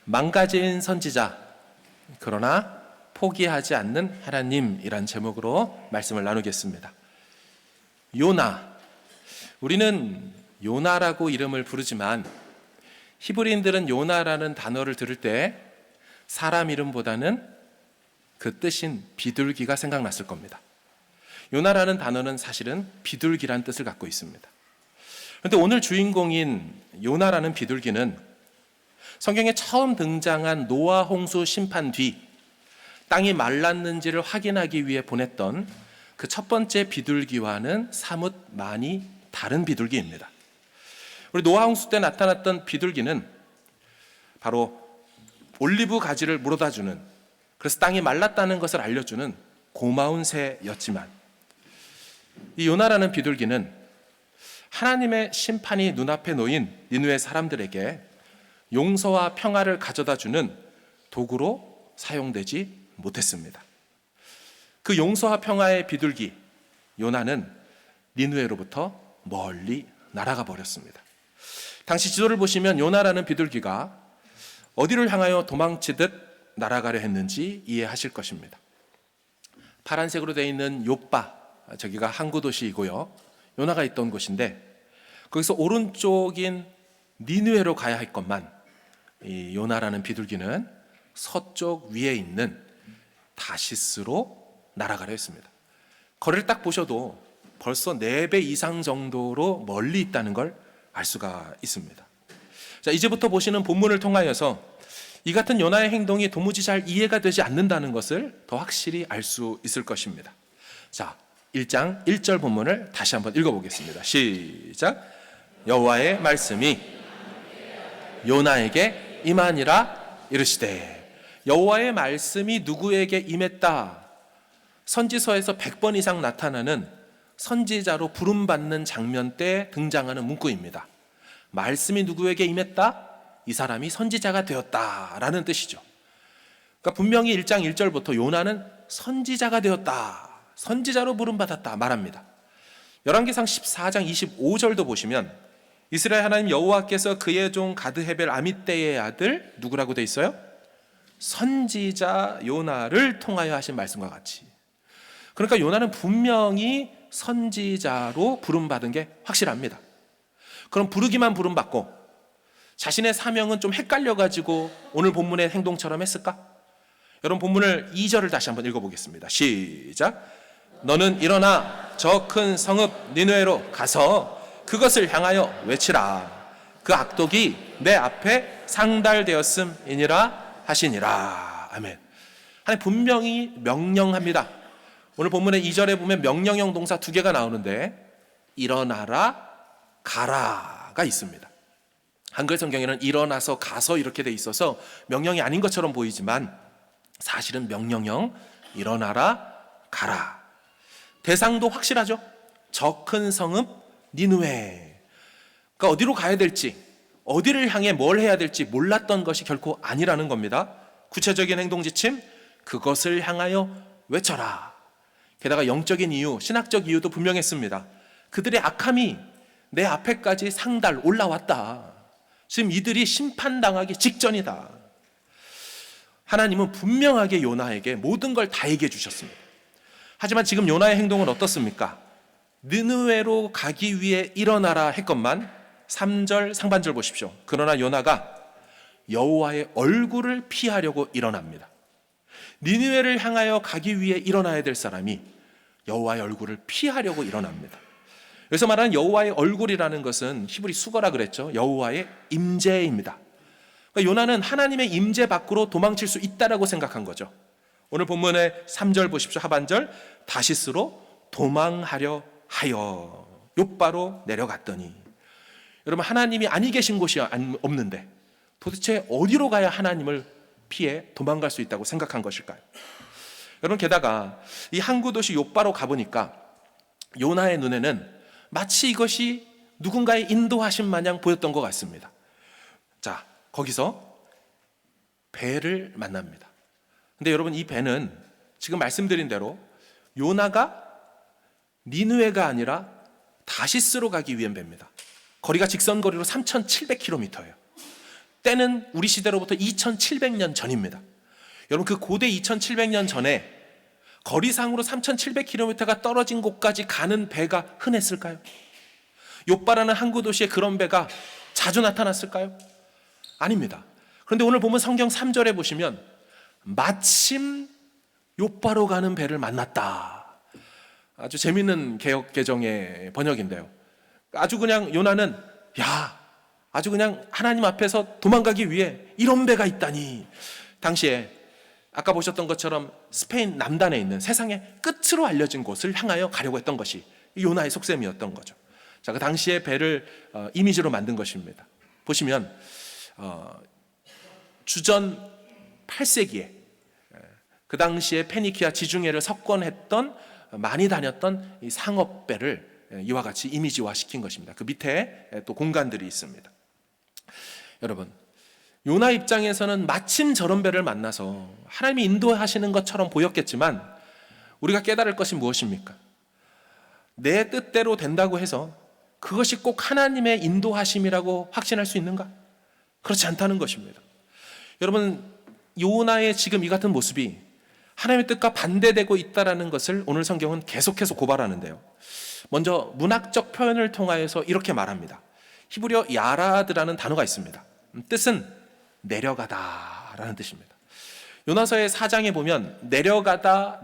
망가진 선지자, 그러나 포기하지 않는 하나님이란 제목으로 말씀을 나누겠습니다. 요나, 우리는 요나라고 이름을 부르지만 히브리인들은 요나라는 단어를 들을 때 사람 이름보다는 그 뜻인 비둘기가 생각났을 겁니다. 요나라는 단어는 사실은 비둘기란 뜻을 갖고 있습니다. 그런데 오늘 주인공인 요나라는 비둘기는 성경에 처음 등장한 노아 홍수 심판 뒤 땅이 말랐는지를 확인하기 위해 보냈던 그 첫 번째 비둘기와는 사뭇 많이 다른 비둘기입니다. 우리 노아 홍수 때 나타났던 비둘기는 바로 올리브 가지를 물어다주는, 그래서 땅이 말랐다는 것을 알려주는 고마운 새였지만, 이 요나라는 비둘기는 하나님의 심판이 눈앞에 놓인 니느웨 사람들에게 용서와 평화를 가져다주는 도구로 사용되지 못했습니다. 그 용서와 평화의 비둘기 요나는 니느웨로부터 멀리 날아가 버렸습니다. 당시 지도를 보시면 요나라는 비둘기가 어디를 향하여 도망치듯 날아가려 했는지 이해하실 것입니다. 파란색으로 되어 있는 요빠, 저기가 항구 도시이고요, 요나가 있던 곳인데 거기서 오른쪽인 니느웨로 가야 할 것만 이 요나라는 비둘기는 서쪽 위에 있는 다시스로 날아가려 했습니다. 거리를 딱 보셔도 벌써 4배 이상 정도로 멀리 있다는 걸 알 수가 있습니다. 자, 이제부터 보시는 본문을 통하여서 이 같은 요나의 행동이 도무지 잘 이해가 되지 않는다는 것을 더 확실히 알 수 있을 것입니다. 자, 1장 1절 본문을 다시 한번 읽어보겠습니다. 시작. 여호와의 말씀이 요나에게 임하니라 이르시되. 여호와의 말씀이 누구에게 임했다? 선지서에서 100번 이상 나타나는 선지자로 부름받는 장면 때 등장하는 문구입니다. 말씀이 누구에게 임했다? 이 사람이 선지자가 되었다라는 뜻이죠. 그러니까 분명히 1장 1절부터 요나는 선지자가 되었다, 선지자로 부름받았다 말합니다. 열왕기상 14장 25절도 보시면 이스라엘 하나님 여호와께서 그의 종 가드헤벨 아미떼의 아들 누구라고 돼 있어요? 선지자 요나를 통하여 하신 말씀과 같이. 그러니까 요나는 분명히 선지자로 부름받은 게 확실합니다. 그럼 부르기만 부름받고 자신의 사명은 좀 헷갈려가지고 오늘 본문의 행동처럼 했을까? 여러분 본문을 2절을 다시 한번 읽어보겠습니다. 시작. 너는 일어나 저 큰 성읍 니느웨로 가서 그것을 향하여 외치라. 그 악독이 내 앞에 상달되었음이니라 하시니라. 아멘. 하나님 분명히 명령합니다. 오늘 본문의 2절에 보면 명령형 동사 2개가 나오는데 일어나라, 가라가 있습니다. 한글 성경에는 일어나서 가서 이렇게 돼 있어서 명령이 아닌 것처럼 보이지만 사실은 명령형 일어나라, 가라. 대상도 확실하죠. 저 큰 성읍 니느웨. 그러니까 어디로 가야 될지, 어디를 향해 뭘 해야 될지 몰랐던 것이 결코 아니라는 겁니다. 구체적인 행동 지침, 그것을 향하여 외쳐라. 게다가 영적인 이유, 신학적 이유도 분명했습니다. 그들의 악함이 내 앞에까지 상달 올라왔다. 지금 이들이 심판당하기 직전이다. 하나님은 분명하게 요나에게 모든 걸 다 얘기해 주셨습니다. 하지만 지금 요나의 행동은 어떻습니까? 느느웨로 가기 위해 일어나라 했건만 3절 상반절 보십시오. 그러나 요나가 여호와의 얼굴을 피하려고 일어납니다. 니느웨를 향하여 가기 위해 일어나야 될 사람이 여호와의 얼굴을 피하려고 일어납니다. 그래서 말하는 여호와의 얼굴이라는 것은 히브리 수거라 그랬죠. 여호와의 임재입니다. 그러니까 요나는 하나님의 임재 밖으로 도망칠 수 있다라고 생각한 거죠. 오늘 본문의 3절 보십시오. 하반절. 다시스로 도망하려 하여 욥바로 내려갔더니. 여러분 하나님이 아니 계신 곳이 없는데 도대체 어디로 가야 하나님을 피해 도망갈 수 있다고 생각한 것일까요? 여러분 게다가 이 항구 도시 욥바로 가보니까 요나의 눈에는 마치 이것이 누군가의 인도하심 마냥 보였던 것 같습니다. 자, 거기서 배를 만납니다. 근데 여러분 이 배는 지금 말씀드린 대로 요나가 니느웨가 아니라 다시스로 가기 위한 배입니다. 거리가 직선거리로 3,700km예요. 때는 우리 시대로부터 2700년 전입니다. 여러분, 그 고대 2700년 전에 거리상으로 3700km가 떨어진 곳까지 가는 배가 흔했을까요? 욥바라는 항구 도시에 그런 배가 자주 나타났을까요? 아닙니다. 그런데 오늘 보면 성경 3절에 보시면 마침 욥바로 가는 배를 만났다. 아주 재밌는 개역 개정의 번역인데요. 아주 그냥 요나는 아주 그냥 하나님 앞에서 도망가기 위해 이런 배가 있다니. 당시에 아까 보셨던 것처럼 스페인 남단에 있는 세상의 끝으로 알려진 곳을 향하여 가려고 했던 것이 요나의 속셈이었던 거죠. 자, 그 당시의 배를 이미지로 만든 것입니다. 보시면 주전 8세기에 그 당시에 페니키아 지중해를 석권했던 많이 다녔던 이 상업배를 이와 같이 이미지화 시킨 것입니다. 그 밑에 또 공간들이 있습니다. 여러분, 요나 입장에서는 마침 저런 배를 만나서 하나님이 인도하시는 것처럼 보였겠지만 우리가 깨달을 것이 무엇입니까? 내 뜻대로 된다고 해서 그것이 꼭 하나님의 인도하심이라고 확신할 수 있는가? 그렇지 않다는 것입니다. 여러분, 요나의 지금 이 같은 모습이 하나님의 뜻과 반대되고 있다는 것을 오늘 성경은 계속해서 고발하는데요. 먼저 문학적 표현을 통하여서 이렇게 말합니다. 히브리어 야라드라는 단어가 있습니다. 뜻은 내려가다라는 뜻입니다. 요나서의 4장에 보면 내려가다가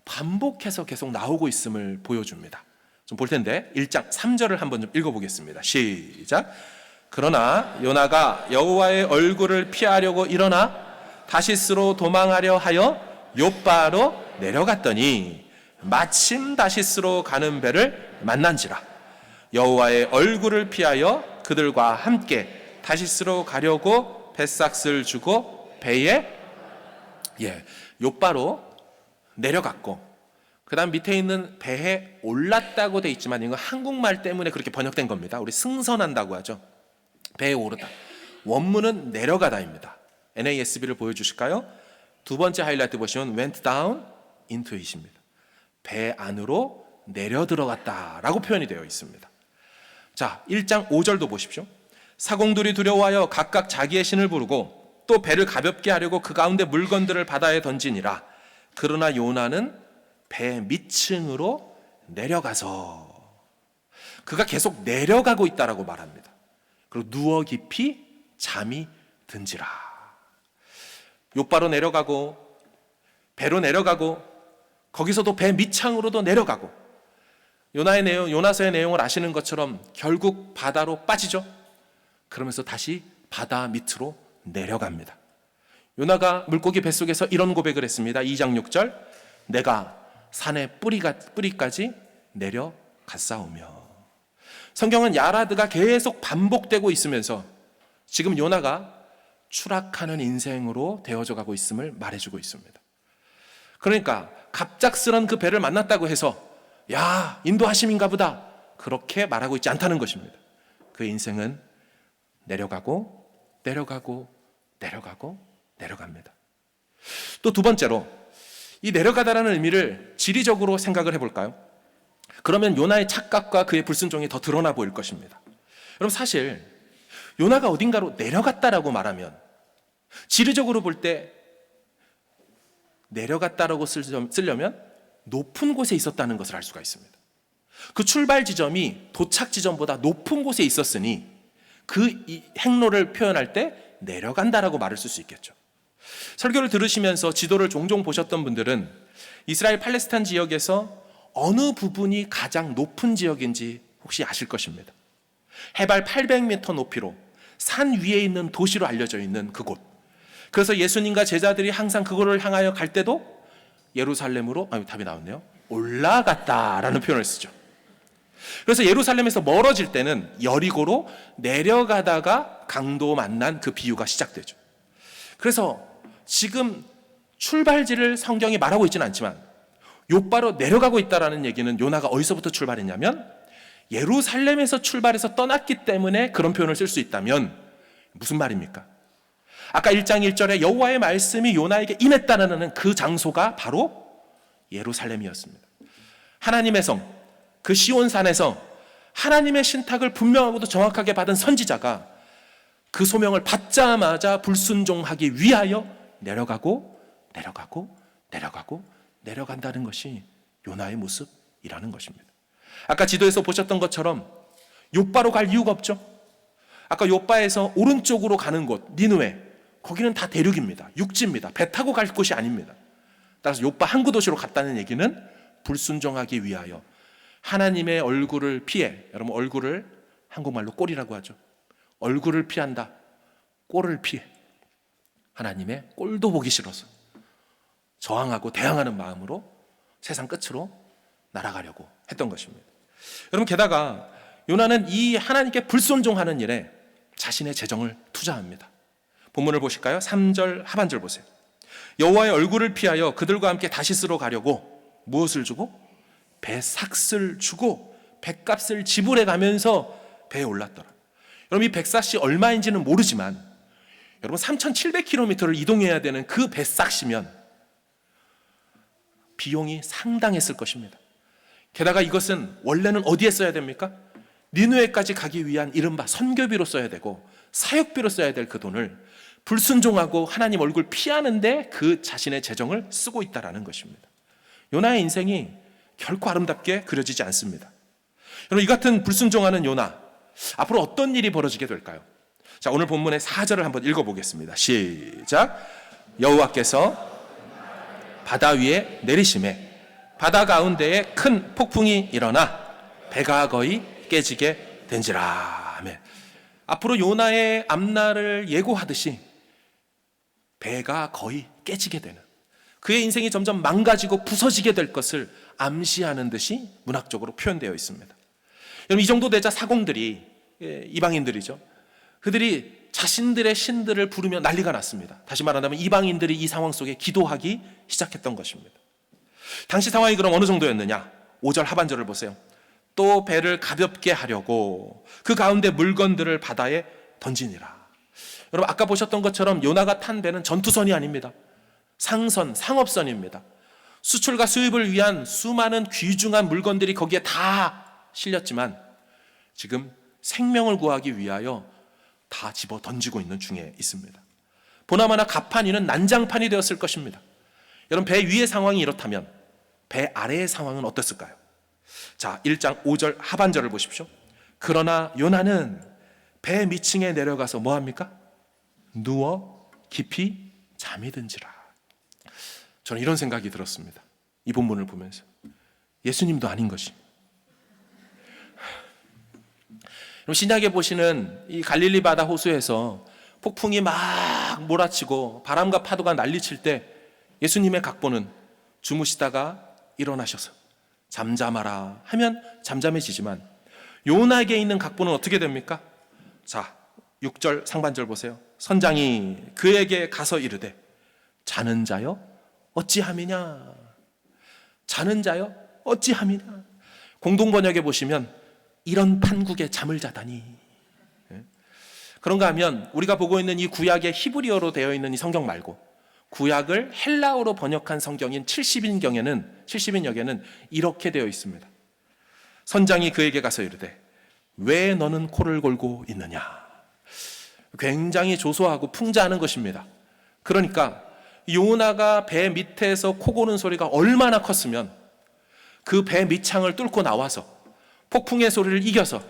반복해서 계속 나오고 있음을 보여줍니다. 좀 볼 텐데 1장 3절을 한번 좀 읽어보겠습니다. 시작. 그러나 요나가 여호와의 얼굴을 피하려고 일어나 다시스로 도망하려 하여 욥바로 내려갔더니 마침 다시스로 가는 배를 만난지라. 여호와의 얼굴을 피하여 그들과 함께 다시스로 가려고 뱃삭을 주고 배에 욥바로 내려갔고, 그 다음 밑에 있는 배에 올랐다고 돼 있지만 이건 한국말 때문에 그렇게 번역된 겁니다. 우리 승선한다고 하죠. 배에 오르다. 원문은 내려가다입니다. NASB를 보여주실까요? 두 번째 하이라이트 보시면 went down into it입니다. 배 안으로 내려 들어갔다라고 표현이 되어 있습니다. 자, 1장 5절도 보십시오. 사공들이 두려워하여 각각 자기의 신을 부르고 또 배를 가볍게 하려고 그 가운데 물건들을 바다에 던지니라. 그러나 요나는 배 밑층으로 내려가서, 그가 계속 내려가고 있다라고 말합니다. 그리고 누워 깊이 잠이 든지라. 욥바로 내려가고 배로 내려가고 거기서도 배 밑창으로도 내려가고, 요나서의 내용을 아시는 것처럼 결국 바다로 빠지죠. 그러면서 다시 바다 밑으로 내려갑니다. 요나가 물고기 뱃속에서 이런 고백을 했습니다. 2장 6절. 내가 산의 뿌리까지 내려갔사오며. 성경은 야라드가 계속 반복되고 있으면서 지금 요나가 추락하는 인생으로 되어져 가고 있음을 말해주고 있습니다. 그러니까 갑작스런 그 배를 만났다고 해서 인도하심인가 보다 그렇게 말하고 있지 않다는 것입니다. 그 인생은 내려가고 내려갑니다. 또 두 번째로 이 내려가다라는 의미를 지리적으로 생각을 해볼까요? 그러면 요나의 착각과 그의 불순종이 더 드러나 보일 것입니다. 여러분, 사실 요나가 어딘가로 내려갔다라고 말하면 지리적으로 볼 때 내려갔다라고 쓰려면 높은 곳에 있었다는 것을 알 수가 있습니다. 그 출발 지점이 도착 지점보다 높은 곳에 있었으니 그 행로를 표현할 때 내려간다라고 말을 쓸 수 있겠죠. 설교를 들으시면서 지도를 종종 보셨던 분들은 이스라엘 팔레스타인 지역에서 어느 부분이 가장 높은 지역인지 혹시 아실 것입니다. 해발 800m 높이로 산 위에 있는 도시로 알려져 있는 그곳. 그래서 예수님과 제자들이 항상 그곳을 향하여 갈 때도 예루살렘으로, 답이 나왔네요. 올라갔다라는 표현을 쓰죠. 그래서 예루살렘에서 멀어질 때는 여리고로 내려가다가 강도 만난 그 비유가 시작되죠. 그래서 지금 출발지를 성경이 말하고 있지는 않지만 욥바로 내려가고 있다라는 얘기는 요나가 어디서부터 출발했냐면 예루살렘에서 출발해서 떠났기 때문에 그런 표현을 쓸 수 있다면 무슨 말입니까? 아까 1장 1절에 여호와의 말씀이 요나에게 임했다는 그 장소가 바로 예루살렘이었습니다. 하나님의 성, 그 시온산에서 하나님의 신탁을 분명하고도 정확하게 받은 선지자가 그 소명을 받자마자 불순종하기 위하여 내려간다는 것이 요나의 모습이라는 것입니다. 아까 지도에서 보셨던 것처럼 욥바로 갈 이유가 없죠. 아까 욥바에서 오른쪽으로 가는 곳 니느웨, 거기는 다 대륙입니다. 육지입니다. 배 타고 갈 곳이 아닙니다. 따라서 욥바 항구 도시로 갔다는 얘기는 불순종하기 위하여 하나님의 얼굴을 피해, 여러분 얼굴을 한국말로 꼴이라고 하죠. 얼굴을 피한다, 꼴을 피해 하나님의 꼴도 보기 싫어서 저항하고 대항하는 마음으로 세상 끝으로 날아가려고 했던 것입니다. 여러분, 게다가 요나는 이 하나님께 불순종하는 일에 자신의 재정을 투자합니다. 본문을 보실까요? 3절 하반절 보세요. 여호와의 얼굴을 피하여 그들과 함께 다시스로 가려고 무엇을 주고? 배삭을 주고 배값을 지불해 가면서 배에 올랐더라. 여러분, 이 배삭이 얼마인지는 모르지만 여러분 3,700km를 이동해야 되는 그 배삭이면 비용이 상당했을 것입니다. 게다가 이것은 원래는 어디에 써야 됩니까? 니느웨까지 가기 위한 이른바 선교비로 써야 되고 사역비로 써야 될 그 돈을 불순종하고 하나님 얼굴 피하는데 그 자신의 재정을 쓰고 있다는 것입니다. 요나의 인생이 결코 아름답게 그려지지 않습니다. 여러분, 이 같은 불순종하는 요나, 앞으로 어떤 일이 벌어지게 될까요? 자, 오늘 본문의 4절을 한번 읽어보겠습니다. 시작. 여호와께서 바다 위에 내리심에 바다 가운데에 큰 폭풍이 일어나 배가 거의 깨지게 된지라. 아멘. 앞으로 요나의 앞날을 예고하듯이 배가 거의 깨지게 되는, 그의 인생이 점점 망가지고 부서지게 될 것을 암시하는 듯이 문학적으로 표현되어 있습니다. 여러분, 이 정도 되자 사공들이, 이방인들이죠, 그들이 자신들의 신들을 부르며 난리가 났습니다. 다시 말하자면 이방인들이 이 상황 속에 기도하기 시작했던 것입니다. 당시 상황이 그럼 어느 정도였느냐? 5절 하반절을 보세요. 또 배를 가볍게 하려고 그 가운데 물건들을 바다에 던지니라. 여러분, 아까 보셨던 것처럼 요나가 탄 배는 전투선이 아닙니다. 상선, 상업선입니다. 수출과 수입을 위한 수많은 귀중한 물건들이 거기에 다 실렸지만 지금 생명을 구하기 위하여 다 집어 던지고 있는 중에 있습니다. 보나마나 갑판이는 난장판이 되었을 것입니다. 여러분, 배 위의 상황이 이렇다면 배 아래의 상황은 어땠을까요? 자, 1장 5절 하반절을 보십시오. 그러나 요나는 배 밑층에 내려가서 뭐합니까? 누워 깊이 잠이 든지라. 저는 이런 생각이 들었습니다. 이 본문을 보면서 예수님도 아닌 것이, 신약에 보시는 이 갈릴리 바다 호수에서 폭풍이 막 몰아치고 바람과 파도가 난리칠 때 예수님의 각본은 주무시다가 일어나셔서 잠잠하라 하면 잠잠해지지만 요나에게 있는 각본은 어떻게 됩니까? 자, 6절 상반절 보세요. 선장이 그에게 가서 이르되 자는 자여 어찌함이냐. 자는 자여 어찌함이냐. 공동번역에 보시면 이런 판국에 잠을 자다니. 그런가 하면 우리가 보고 있는 이 구약의 히브리어로 되어 있는 이 성경 말고 구약을 헬라어로 번역한 성경인 70인역에는 이렇게 되어 있습니다. 선장이 그에게 가서 이르되 왜 너는 코를 골고 있느냐. 굉장히 조소하고 풍자하는 것입니다. 그러니까 요나가 배 밑에서 코 고는 소리가 얼마나 컸으면 그 배 밑창을 뚫고 나와서 폭풍의 소리를 이겨서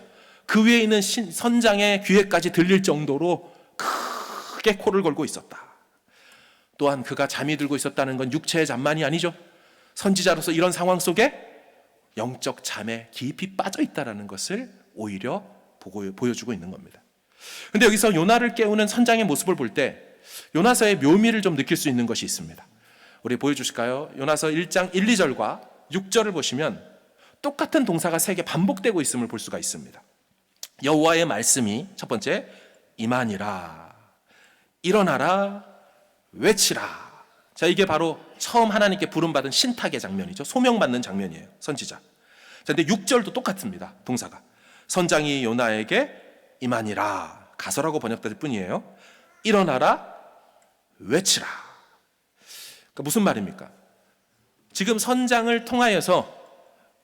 그 위에 있는 선장의 귀에까지 들릴 정도로 크게 코를 골고 있었다. 또한 그가 잠이 들고 있었다는 건 육체의 잠만이 아니죠. 선지자로서 이런 상황 속에 영적 잠에 깊이 빠져 있다는 것을 오히려 보여주고 있는 겁니다. 그런데 여기서 요나를 깨우는 선장의 모습을 볼 때 요나서의 묘미를 좀 느낄 수 있는 것이 있습니다. 우리 보여주실까요? 요나서 1장 1, 2절과 6절을 보시면 똑같은 동사가 3개 반복되고 있음을 볼 수가 있습니다. 여호와의 말씀이 첫 번째 임하니라, 일어나라, 외치라. 자, 이게 바로 처음 하나님께 부름받은 신탁의 장면이죠. 소명받는 장면이에요, 선지자. 자, 근데 6절도 똑같습니다, 동사가. 선장이 요나에게 임하니라, 가서라고 번역될 뿐이에요. 일어나라, 외치라. 그러니까 무슨 말입니까? 지금 선장을 통하여서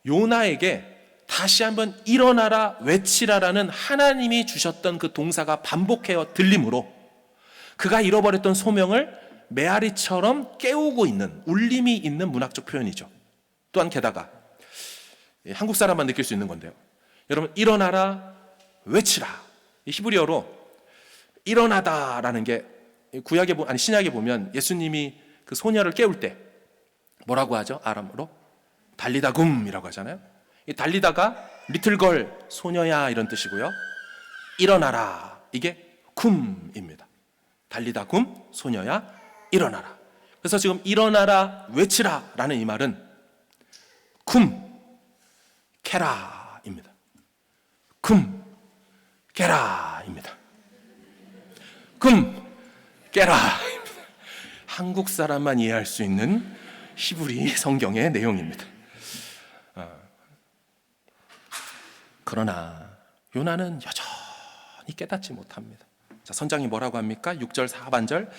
요나에게 다시 한번 일어나라 외치라라는 하나님이 주셨던 그 동사가 반복해어 들림으로 그가 잃어버렸던 소명을 메아리처럼 깨우고 있는, 울림이 있는 문학적 표현이죠. 또한 게다가 한국 사람만 느낄 수 있는 건데요. 여러분, 일어나라 외치라, 이 히브리어로 일어나다라는 게 신약에 보면 예수님이 그 소녀를 깨울 때 뭐라고 하죠? 아람어로 달리다굼이라고 하잖아요. 이 달리다가 리틀걸, 소녀야, 이런 뜻이고요. 일어나라, 이게 굼입니다. 달리다굼, 소녀야, 일어나라. 그래서 지금 일어나라 외치라 라는 이 말은 굼 케라입니다. 굼 케라입니다. 굼 케라입니다. 한국 사람만 이해할 수 있는 히브리 성경의 내용입니다. 그러나 요나는 여전히 깨닫지 못합니다. 자, 선장이 뭐라고 합니까? 6절 하반절,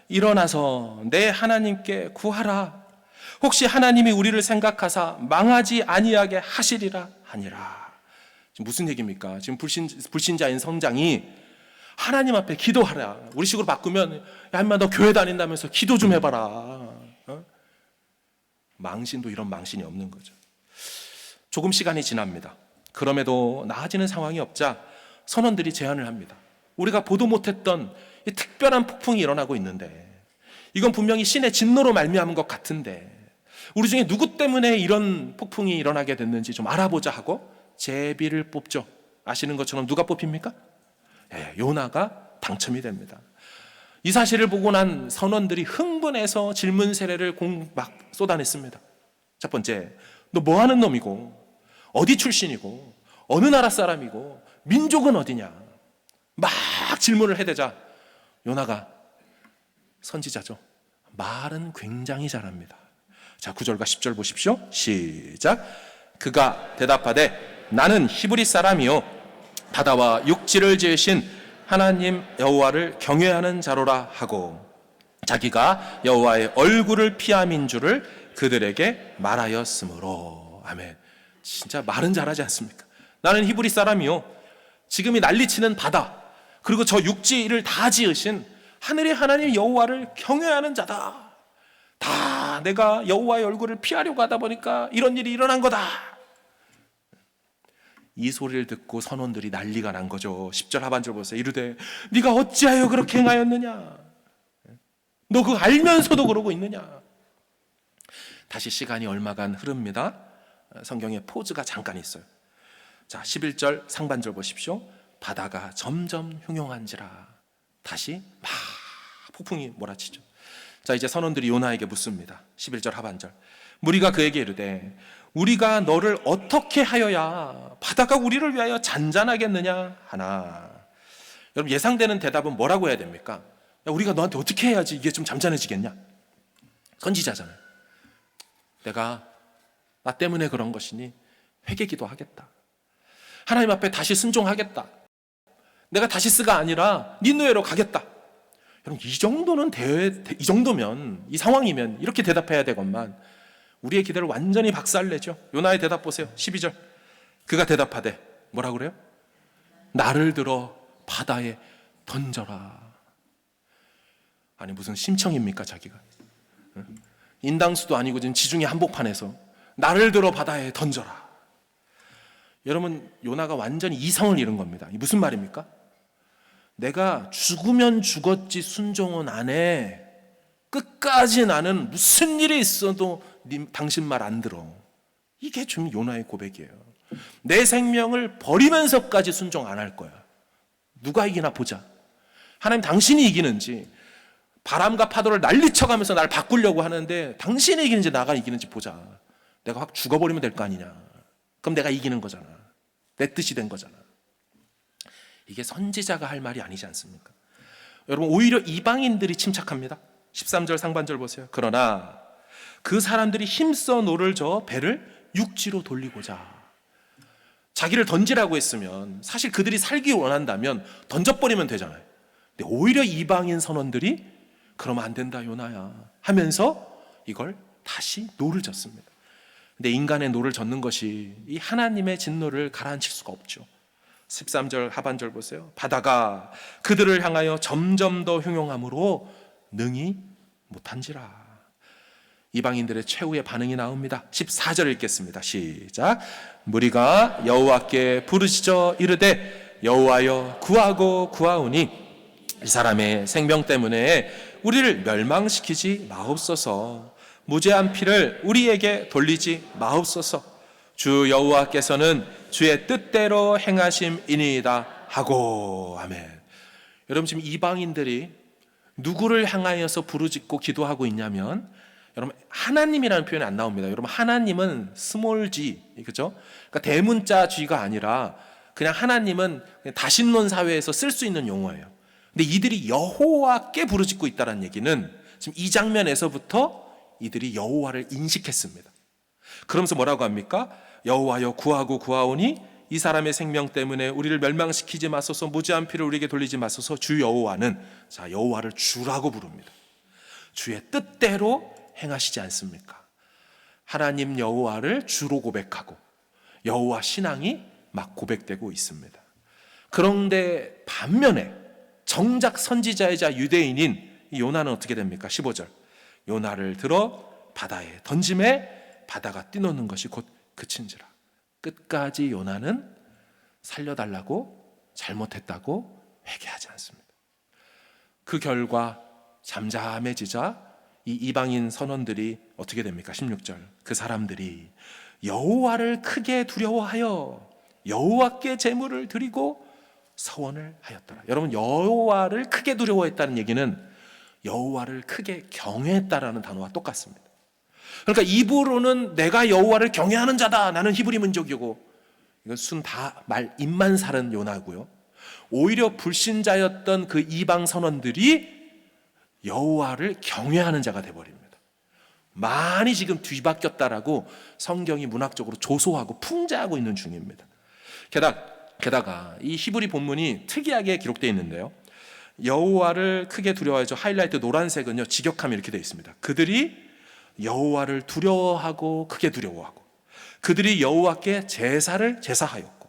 일어나서 내 하나님께 구하라. 혹시 하나님이 우리를 생각하사 망하지 아니하게 하시리라 하니라. 지금 무슨 얘기입니까? 지금 불신자인 선장이 하나님 앞에 기도하라. 우리식으로 바꾸면, 야 인마 너 교회 다닌다면서 기도 좀 해봐라. 망신도 이런 망신이 없는 거죠. 조금 시간이 지납니다. 그럼에도 나아지는 상황이 없자 선원들이 제안을 합니다. 우리가 보도 못했던 이 특별한 폭풍이 일어나고 있는데, 이건 분명히 신의 진노로 말미암은 것 같은데 우리 중에 누구 때문에 이런 폭풍이 일어나게 됐는지 좀 알아보자 하고 제비를 뽑죠. 아시는 것처럼 누가 뽑힙니까? 요나가 당첨이 됩니다. 이 사실을 보고 난 선원들이 흥분해서 질문 세례를 막 쏟아냈습니다. 첫 번째, 너 뭐 하는 놈이고, 어디 출신이고, 어느 나라 사람이고, 민족은 어디냐, 막 질문을 해대자 요나가, 선지자죠, 말은 굉장히 잘합니다. 자, 9절과 10절 보십시오. 시작. 그가 대답하되 나는 히브리 사람이요 바다와 육지를 지으신 하나님 여호와를 경외하는 자로라 하고, 자기가 여호와의 얼굴을 피함인 줄을 그들에게 말하였으므로. 아멘. 진짜 말은 잘하지 않습니까? 나는 히브리 사람이요, 지금이 난리치는 바다 그리고 저 육지를 다 지으신 하늘의 하나님 여호와를 경외하는 자다. 다 내가 여호와의 얼굴을 피하려고 하다 보니까 이런 일이 일어난 거다. 이 소리를 듣고 선원들이 난리가 난 거죠. 10절 하반절 보세요. 이르되 네가 어찌하여 그렇게 행하였느냐, 너 그거 알면서도 그러고 있느냐. 다시 시간이 얼마간 흐릅니다. 성경에 포즈가 잠깐 있어요. 자, 11절 상반절 보십시오. 바다가 점점 흉흉한지라. 다시 막 폭풍이 몰아치죠. 자, 이제 선원들이 요나에게 묻습니다. 11절 하반절, 무리가 그에게 이르되 우리가 너를 어떻게 하여야 바다가 우리를 위하여 잔잔하겠느냐 하나. 여러분, 예상되는 대답은 뭐라고 해야 됩니까? 야, 우리가 너한테 어떻게 해야지 이게 좀 잠잠해지겠냐? 선지자잖아요. 내가 나 때문에 그런 것이니 회개기도 하겠다. 하나님 앞에 다시 순종하겠다. 내가 다시스가 아니라 니느웨로 가겠다. 여러분, 이 정도면, 이 상황이면 이렇게 대답해야 되건만 우리의 기대를 완전히 박살내죠. 요나의 대답 보세요. 12절. 그가 대답하되 뭐라 그래요? 나를 들어 바다에 던져라. 아니 무슨 심청입니까 자기가? 인당수도 아니고 지금 지중해 한복판에서 나를 들어 바다에 던져라. 여러분, 요나가 완전히 이성을 잃은 겁니다. 이 무슨 말입니까? 내가 죽으면 죽었지 순종은 안 해. 끝까지 나는 무슨 일이 있어도 당신 말 안 들어. 이게 좀 요나의 고백이에요. 내 생명을 버리면서까지 순종 안 할 거야. 누가 이기나 보자. 하나님, 당신이 이기는지, 바람과 파도를 난리쳐가면서 날 바꾸려고 하는데 당신이 이기는지 나가 이기는지 보자. 내가 확 죽어버리면 될 거 아니냐. 그럼 내가 이기는 거잖아. 내 뜻이 된 거잖아. 이게 선지자가 할 말이 아니지 않습니까? 여러분, 오히려 이방인들이 침착합니다. 13절 상반절 보세요. 그러나 그 사람들이 힘써 노를 저어 배를 육지로 돌리고자. 자기를 던지라고 했으면 사실 그들이 살기 원한다면 던져버리면 되잖아요. 근데 오히려 이방인 선원들이 그러면 안 된다 요나야 하면서 이걸 다시 노를 젓습니다. 근데 인간의 노를 젓는 것이 이 하나님의 진노를 가라앉힐 수가 없죠. 13절 하반절 보세요. 바다가 그들을 향하여 점점 더 흉용함으로 능히 못한지라. 이방인들의 최후의 반응이 나옵니다. 14절 읽겠습니다. 시작. 무리가 여호와께 부르짖어 이르되 여호와여 구하고 구하오니 이 사람의 생명 때문에 우리를 멸망시키지 마옵소서. 무죄한 피를 우리에게 돌리지 마옵소서. 주 여호와께서는 주의 뜻대로 행하심이니이다 하고. 아멘. 여러분, 지금 이방인들이 누구를 향하여서 부르짖고 기도하고 있냐면, 여러분, 하나님이라는 표현이 안 나옵니다. 여러분, 하나님은 스몰 g, 그죠? 그러니까 대문자 g가 아니라 그냥 하나님은 그냥 다신론 사회에서 쓸 수 있는 용어예요. 근데 이들이 여호와께 부르짖고 있다는 얘기는 지금 이 장면에서부터 이들이 여호와를 인식했습니다. 그러면서 뭐라고 합니까? 여호와여 구하고 구하오니 이 사람의 생명 때문에 우리를 멸망시키지 마소서. 무죄한 피를 우리에게 돌리지 마소서. 주 여호와는, 자, 여호와를 주라고 부릅니다. 주의 뜻대로 행하시지 않습니까? 하나님 여호와를 주로 고백하고 여호와 신앙이 막 고백되고 있습니다. 그런데 반면에 정작 선지자이자 유대인인 요나는 어떻게 됩니까? 15절. 요나를 들어 바다에 던짐에 바다가 뛰노는 것이 곧 그친지라. 끝까지 요나는 살려달라고, 잘못했다고 회개하지 않습니다. 그 결과 잠잠해지자 이 이방인 선원들이 어떻게 됩니까? 16절. 그 사람들이 여호와를 크게 두려워하여 여호와께 제물을 드리고 서원을 하였더라. 여러분, 여호와를 크게 두려워했다는 얘기는 여호와를 크게 경외했다라는 단어와 똑같습니다. 그러니까 입으로는 내가 여호와를 경외하는 자다, 나는 히브리 민족이고, 이건 순 다 말 입만 사른 요나고요. 오히려 불신자였던 그 이방 선원들이 여호와를 경외하는 자가 되어버립니다. 많이 지금 뒤바뀌었다라고 성경이 문학적으로 조소하고 풍자하고 있는 중입니다. 게다가 이 히브리 본문이 특이하게 기록되어 있는데요, 여호와를 크게 두려워하죠. 하이라이트 노란색은요, 직역함이 이렇게 되어 있습니다. 그들이 여호와를 두려워하고 크게 두려워하고, 그들이 여호와께 제사를 제사하였고,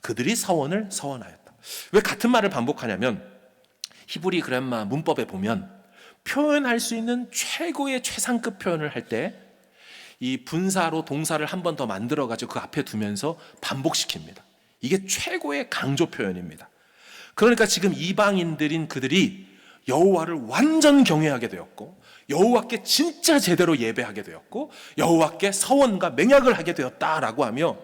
그들이 서원을 서원하였다. 왜 같은 말을 반복하냐면, 히브리 그램마 문법에 보면 표현할 수 있는 최고의 최상급 표현을 할 때 이 분사로 동사를 한 번 더 만들어가지고 그 앞에 두면서 반복시킵니다. 이게 최고의 강조 표현입니다. 그러니까 지금 이방인들인 그들이 여호와를 완전 경외하게 되었고, 여호와께 진짜 제대로 예배하게 되었고, 여호와께 서원과 맹약을 하게 되었다라고 하며,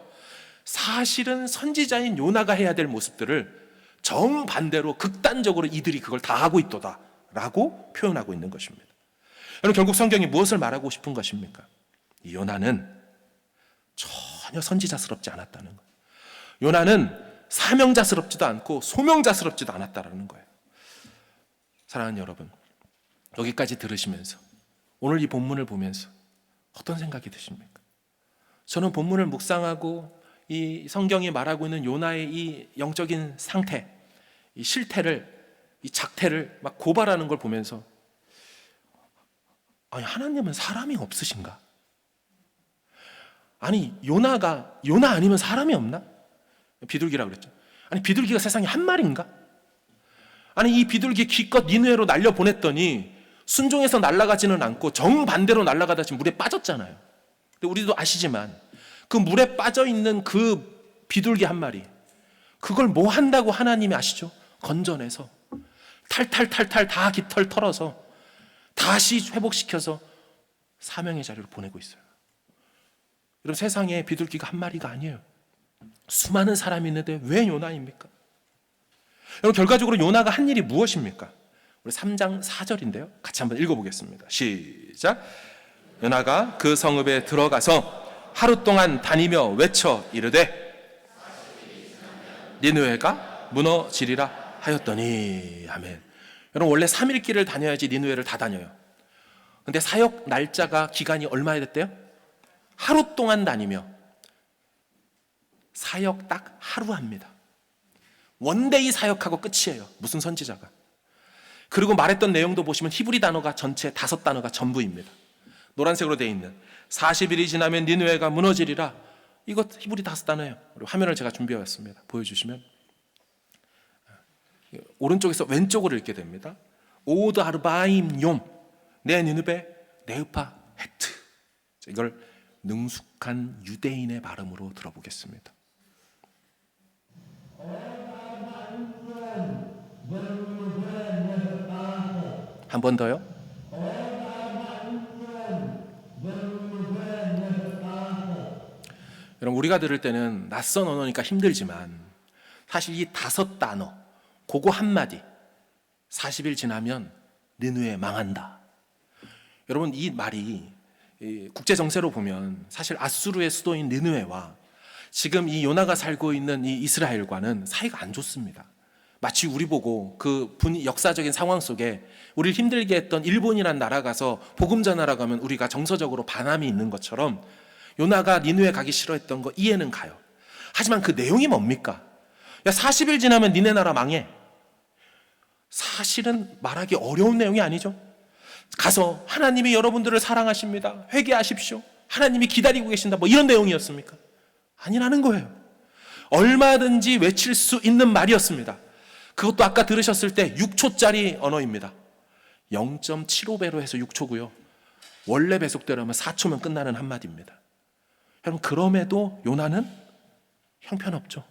사실은 선지자인 요나가 해야 될 모습들을 정반대로 극단적으로 이들이 그걸 다 하고 있도다라고 표현하고 있는 것입니다. 여러분, 결국 성경이 무엇을 말하고 싶은 것입니까? 이 요나는 전혀 선지자스럽지 않았다는 거예요. 요나는 사명자스럽지도 않고 소명자스럽지도 않았다는 거예요. 사랑하는 여러분, 여기까지 들으시면서 오늘 이 본문을 보면서 어떤 생각이 드십니까? 저는 본문을 묵상하고 이 성경이 말하고 있는 요나의 이 영적인 상태, 이 실태를, 이 작태를 막 고발하는 걸 보면서, 아니, 하나님은 사람이 없으신가? 아니, 요나 아니면 사람이 없나? 비둘기라고 그랬죠. 아니, 비둘기가 세상에 한 마리인가? 아니, 이 비둘기 기껏 니느웨로 날려보냈더니 순종해서 날아가지는 않고 정반대로 날아가다 지금 물에 빠졌잖아요. 근데 우리도 아시지만 그 물에 빠져있는 그 비둘기 한 마리, 그걸 뭐 한다고 하나님이 아시죠? 건져내서 탈탈탈탈 다 깃털 털어서 다시 회복시켜서 사명의 자리로 보내고 있어요. 여러분, 세상에 비둘기가 한 마리가 아니에요. 수많은 사람이 있는데 왜 요나입니까? 여러분, 결과적으로 요나가 한 일이 무엇입니까? 우리 3장 4절인데요. 같이 한번 읽어보겠습니다. 시작. 요나가 그 성읍에 들어가서 하루 동안 다니며 외쳐 이르되 니느웨가 무너지리라 하였더니. 아멘. 여러분, 원래 3일 길을 다녀야지 니느웨를 다 다녀요. 근데 사역 날짜가 기간이 얼마나 됐대요? 하루 동안 다니며 사역 딱 하루 합니다. 원데이 사역하고 끝이에요. 무슨 선지자가. 그리고 말했던 내용도 보시면 히브리 단어가 전체 5단어가 전부입니다. 노란색으로 되어 있는 40일이 지나면 니느웨가 무너지리라. 이것 히브리 5단어예요. 화면을 제가 준비해 왔습니다. 보여주시면 오른쪽에서 왼쪽으로 읽게 됩니다. 오드 아르바임 욤 네 니느베 네으파 헤트. 이걸 능숙한 유대인의 발음으로 들어보겠습니다. 한 번 더요. 여러분, 우리가 들을 때는 낯선 언어니까 힘들지만 사실 이 5단어, 그거 한마디 40일 지나면 니느웨 망한다. 여러분, 이 말이 국제 정세로 보면 사실 아수르의 수도인 니느웨와 지금 이 요나가 살고 있는 이 이스라엘과는 사이가 안 좋습니다. 마치 우리 보고 그 역사적인 상황 속에 우리를 힘들게 했던 일본이란 나라 가서 복음 전하러 가면 우리가 정서적으로 반함이 있는 것처럼 요나가 니느웨 가기 싫어했던 거 이해는 가요. 하지만 그 내용이 뭡니까? 야, 40일 지나면 니네 나라 망해. 사실은 말하기 어려운 내용이 아니죠. 가서 하나님이 여러분들을 사랑하십니다. 회개하십시오. 하나님이 기다리고 계신다. 뭐 이런 내용이었습니까? 아니라는 거예요. 얼마든지 외칠 수 있는 말이었습니다. 그것도 아까 들으셨을 때 6초짜리 언어입니다. 0.75배로 해서 6초고요. 원래 배속대로 하면 4초면 끝나는 한마디입니다. 여러분, 그럼에도 요나는 형편없죠.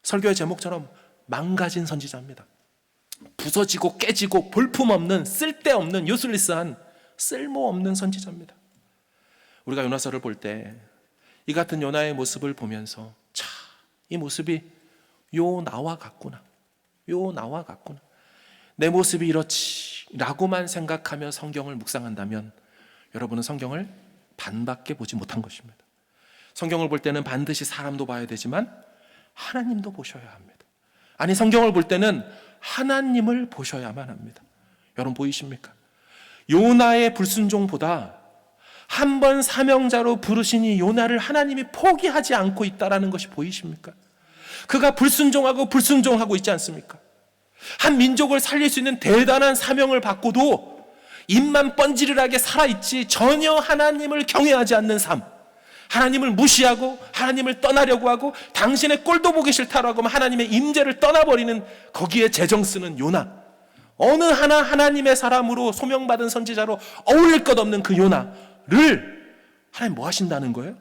설교의 제목처럼 망가진 선지자입니다. 부서지고 깨지고 볼품없는 쓸데없는 유슬리스한 쓸모없는 선지자입니다. 우리가 요나서를 볼 때 이 같은 요나의 모습을 보면서 차, 이 모습이 요 나와 같구나. 요 나와 같구나. 내 모습이 이렇지 라고만 생각하며 성경을 묵상한다면 여러분은 성경을 반밖에 보지 못한 것입니다. 성경을 볼 때는 반드시 사람도 봐야 되지만 하나님도 보셔야 합니다. 아니, 성경을 볼 때는 하나님을 보셔야만 합니다. 여러분 보이십니까? 요나의 불순종보다 한 번 사명자로 부르시니 요나를 하나님이 포기하지 않고 있다는 것이 보이십니까? 그가 불순종하고 있지 않습니까? 한 민족을 살릴 수 있는 대단한 사명을 받고도 입만 뻔지르르하게 살아있지 전혀 하나님을 경외하지 않는 삶, 하나님을 무시하고 하나님을 떠나려고 하고 당신의 꼴도 보기 싫다라고 하면 하나님의 임재를 떠나버리는 거기에 재정 쓰는 요나, 어느 하나 하나님의 사람으로 소명받은 선지자로 어울릴 것 없는 그 요나를 하나님 뭐 하신다는 거예요?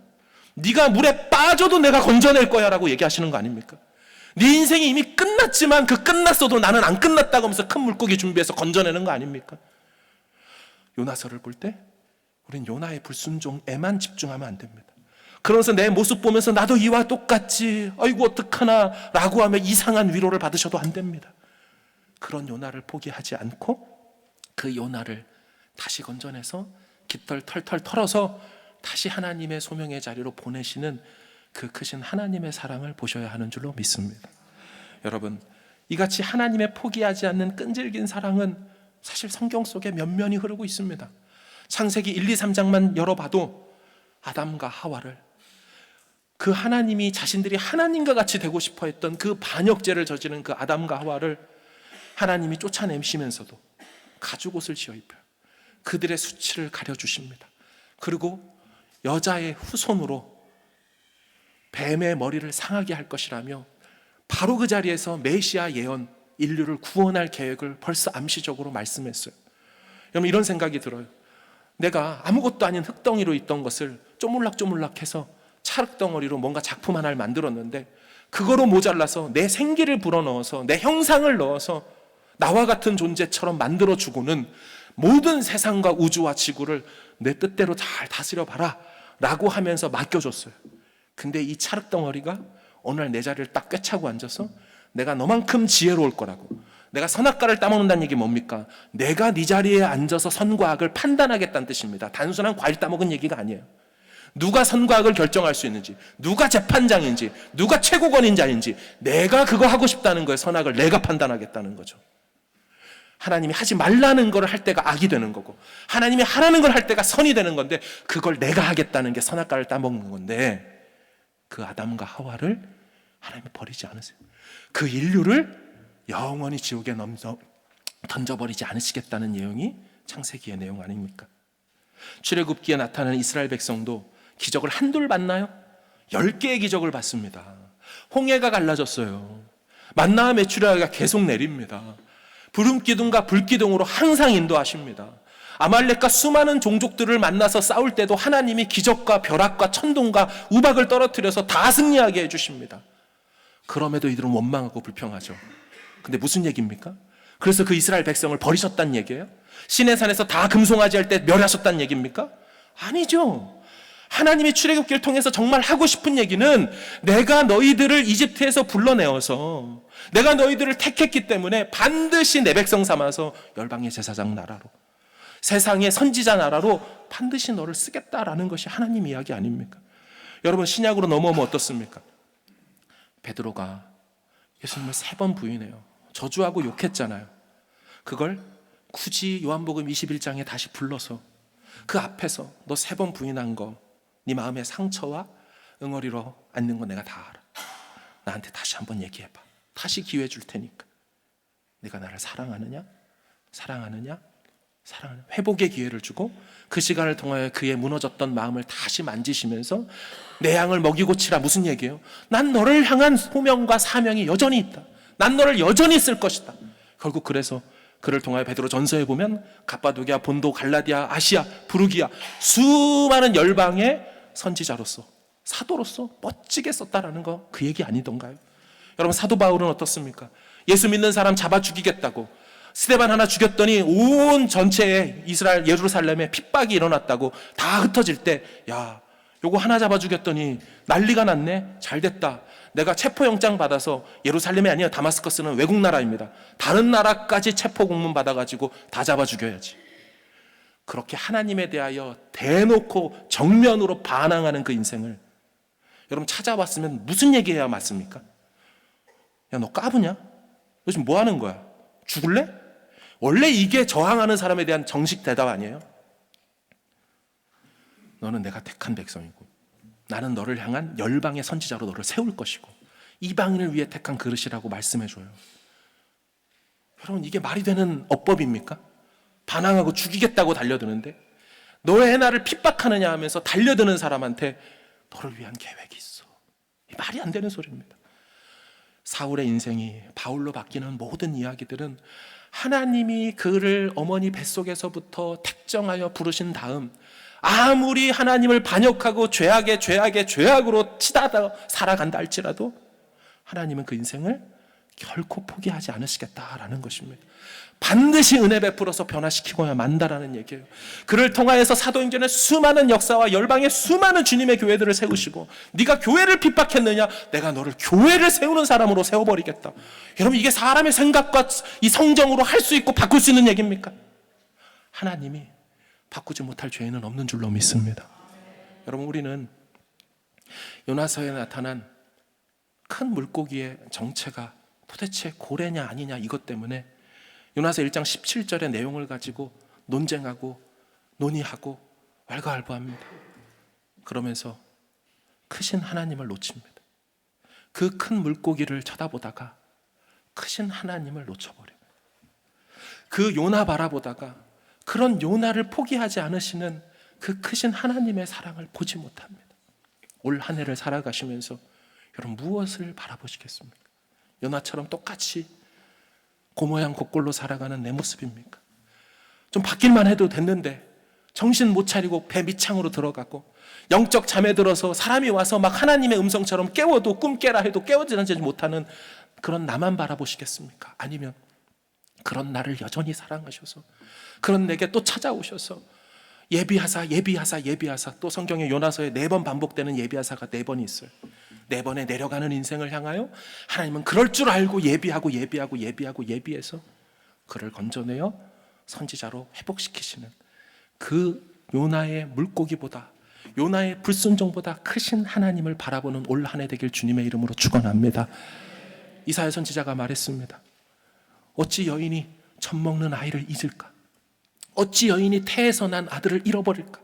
네가 물에 빠져도 내가 건져낼 거야 라고 얘기하시는 거 아닙니까? 네 인생이 이미 끝났지만 그 끝났어도 나는 안 끝났다고 하면서 큰 물고기 준비해서 건져내는 거 아닙니까? 요나서를 볼 때 우린 요나의 불순종에만 집중하면 안 됩니다. 그러면서 내 모습 보면서 나도 이와 똑같지, 아이고 어떡하나 라고 하며 이상한 위로를 받으셔도 안 됩니다. 그런 요나를 포기하지 않고 그 요나를 다시 건져내서 깃털 털털 털어서 다시 하나님의 소명의 자리로 보내시는 그 크신 하나님의 사랑을 보셔야 하는 줄로 믿습니다. 여러분, 이같이 하나님의 포기하지 않는 끈질긴 사랑은 사실 성경 속에 면면이 흐르고 있습니다. 창세기 1, 2, 3장만 열어봐도 아담과 하와를, 그 하나님이 자신들이 하나님과 같이 되고 싶어 했던 그 반역죄를 저지른 그 아담과 하와를 하나님이 쫓아내시면서도 가죽옷을 지어 입혀요. 그들의 수치를 가려주십니다. 그리고 여자의 후손으로 뱀의 머리를 상하게 할 것이라며 바로 그 자리에서 메시아 예언, 인류를 구원할 계획을 벌써 암시적으로 말씀했어요. 여러분, 이런 생각이 들어요. 내가 아무것도 아닌 흙덩이로 있던 것을 쪼물락쪼물락해서 찰흙덩어리로 뭔가 작품 하나를 만들었는데 그거로 모자라서 내 생기를 불어넣어서 내 형상을 넣어서 나와 같은 존재처럼 만들어주고는 모든 세상과 우주와 지구를 내 뜻대로 잘 다스려봐라 라고 하면서 맡겨줬어요. 근데 이 찰흙덩어리가 어느 날 내 자리를 딱 꿰차고 앉아서 내가 너만큼 지혜로울 거라고, 내가 선악과를 따먹는다는 얘기 뭡니까? 내가 네 자리에 앉아서 선과 악을 판단하겠다는 뜻입니다. 단순한 과일 따먹은 얘기가 아니에요. 누가 선과 악을 결정할 수 있는지, 누가 재판장인지, 누가 최고권인자인지 내가 그거 하고 싶다는 거예요. 선악을 내가 판단하겠다는 거죠. 하나님이 하지 말라는 걸 할 때가 악이 되는 거고 하나님이 하라는 걸 할 때가 선이 되는 건데 그걸 내가 하겠다는 게 선악과를 따먹는 건데, 그 아담과 하와를 하나님이 버리지 않으세요. 그 인류를 영원히 지옥에 던져버리지 않으시겠다는 내용이 창세기의 내용 아닙니까? 출애굽기에 나타나는 이스라엘 백성도 기적을 한둘 봤나요? 10개의 기적을 봤습니다. 홍해가 갈라졌어요. 만나와 메추라기가 계속 내립니다. 구름기둥과 불기둥으로 항상 인도하십니다. 아말렉과 수많은 종족들을 만나서 싸울 때도 하나님이 기적과 벼락과 천둥과 우박을 떨어뜨려서 다 승리하게 해주십니다. 그럼에도 이들은 원망하고 불평하죠. 근데 무슨 얘기입니까? 그래서 그 이스라엘 백성을 버리셨다는 얘기예요? 시내산에서 다 금송아지 할 때 멸하셨다는 얘기입니까? 아니죠. 하나님이 출애굽기를 통해서 정말 하고 싶은 얘기는 내가 너희들을 이집트에서 불러내어서 내가 너희들을 택했기 때문에 반드시 내 백성 삼아서 열방의 제사장 나라로, 세상의 선지자 나라로 반드시 너를 쓰겠다라는 것이 하나님 이야기 아닙니까? 여러분, 신약으로 넘어오면 어떻습니까? 베드로가 예수님을 3번 부인해요. 저주하고 욕했잖아요. 그걸 굳이 요한복음 21장에 다시 불러서 그 앞에서 너 3번 부인한 거, 네 마음의 상처와 응어리로 앉는 거 내가 다 알아. 나한테 다시 한번 얘기해봐. 다시 기회 줄 테니까. 네가 나를 사랑하느냐? 사랑하느냐? 사랑하느냐? 회복의 기회를 주고 그 시간을 통하여 그의 무너졌던 마음을 다시 만지시면서 내 양을 먹이고 치라. 무슨 얘기예요? 난 너를 향한 소명과 사명이 여전히 있다. 난 너를 여전히 쓸 것이다. 결국 그래서 그를 통하여 베드로 전서에 보면 갑바도기아, 본도, 갈라디아, 아시아, 부르기아 수많은 열방의 선지자로서, 사도로서 멋지게 썼다라는 거, 그 얘기 아니던가요? 여러분, 사도 바울은 어떻습니까? 예수 믿는 사람 잡아 죽이겠다고 스데반 하나 죽였더니 온 전체에 이스라엘 예루살렘에 핍박이 일어났다고 다 흩어질 때, 야, 요거 하나 잡아 죽였더니 난리가 났네. 잘 됐다. 내가 체포영장 받아서, 예루살렘이 아니에요, 다마스커스는 외국 나라입니다. 다른 나라까지 체포 공문 받아가지고 다 잡아 죽여야지. 그렇게 하나님에 대하여 대놓고 정면으로 반항하는 그 인생을 여러분 찾아봤으면 무슨 얘기해야 맞습니까? 야, 너 까부냐? 너 지금 뭐 하는 거야? 죽을래? 원래 이게 저항하는 사람에 대한 정식 대답 아니에요? 너는 내가 택한 백성이고 나는 너를 향한 열방의 선지자로 너를 세울 것이고 이방인을 위해 택한 그릇이라고 말씀해줘요. 여러분, 이게 말이 되는 어법입니까? 반항하고 죽이겠다고 달려드는데, 너의 나를 핍박하느냐 하면서 달려드는 사람한테 너를 위한 계획이 있어. 말이 안 되는 소리입니다. 사울의 인생이 바울로 바뀌는 모든 이야기들은 하나님이 그를 어머니 뱃속에서부터 택정하여 부르신 다음 아무리 하나님을 반역하고 죄악으로 치닫아 살아간다 할지라도 하나님은 그 인생을 결코 포기하지 않으시겠다라는 것입니다. 반드시 은혜 베풀어서 변화시키고야 만다라는 얘기예요. 그를 통하여서 사도행전의 수많은 역사와 열방의 수많은 주님의 교회들을 세우시고, 네가 교회를 핍박했느냐? 내가 너를 교회를 세우는 사람으로 세워버리겠다. 여러분, 이게 사람의 생각과 이 성정으로 할 수 있고 바꿀 수 있는 얘기입니까? 하나님이 바꾸지 못할 죄인은 없는 줄로 믿습니다. 여러분, 우리는 요나서에 나타난 큰 물고기의 정체가 도대체 고래냐 아니냐 이것 때문에 요나서 1장 17절의 내용을 가지고 논쟁하고 논의하고 왈가왈부합니다. 그러면서 크신 하나님을 놓칩니다. 그 큰 물고기를 쳐다보다가 크신 하나님을 놓쳐버려요. 그 요나 바라보다가 그런 요나를 포기하지 않으시는 그 크신 하나님의 사랑을 보지 못합니다. 올 한 해를 살아가시면서 여러분, 무엇을 바라보시겠습니까? 요나처럼 똑같이 고모양 곧골로 살아가는 내 모습입니까? 좀 바뀔만 해도 됐는데 정신 못 차리고 배 밑창으로 들어가고 영적 잠에 들어서 사람이 와서 막 하나님의 음성처럼 깨워도 꿈 깨라 해도 깨워지지 못하는 그런 나만 바라보시겠습니까? 아니면 그런 나를 여전히 사랑하셔서 그런 내게 또 찾아오셔서 예비하사 또 성경의 요나서에 4번 반복되는 예비하사가 4번이 있어요. 4번에 내려가는 인생을 향하여 하나님은 그럴 줄 알고 예비해서 그를 건져내어 선지자로 회복시키시는 그 요나의 물고기보다, 요나의 불순종보다 크신 하나님을 바라보는 올 한 해 되길 주님의 이름으로 축원합니다. 이사야 선지자가 말했습니다. 어찌 여인이 젖먹는 아이를 잊을까? 어찌 여인이 태에서 난 아들을 잃어버릴까?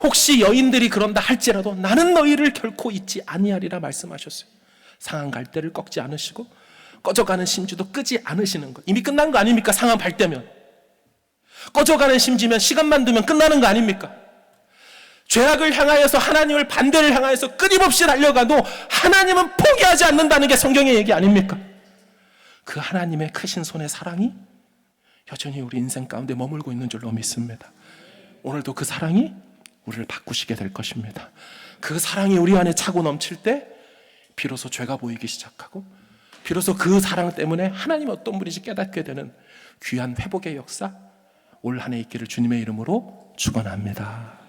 혹시 여인들이 그런다 할지라도 나는 너희를 결코 잊지 아니하리라 말씀하셨어요. 상한 갈대를 꺾지 않으시고 꺼져가는 심지도 끄지 않으시는 것. 이미 끝난 거 아닙니까? 상한 발대면 꺼져가는 심지면 시간만 두면 끝나는 거 아닙니까? 죄악을 향하여서 하나님을 반대를 향하여서 끊임없이 달려가도 하나님은 포기하지 않는다는 게 성경의 얘기 아닙니까? 그 하나님의 크신 손의 사랑이 여전히 우리 인생 가운데 머물고 있는 줄로 믿습니다. 오늘도 그 사랑이 우리를 바꾸시게 될 것입니다. 그 사랑이 우리 안에 차고 넘칠 때 비로소 죄가 보이기 시작하고 비로소 그 사랑 때문에 하나님이 어떤 분인지 깨닫게 되는 귀한 회복의 역사 올 한 해 있기를 주님의 이름으로 축원합니다.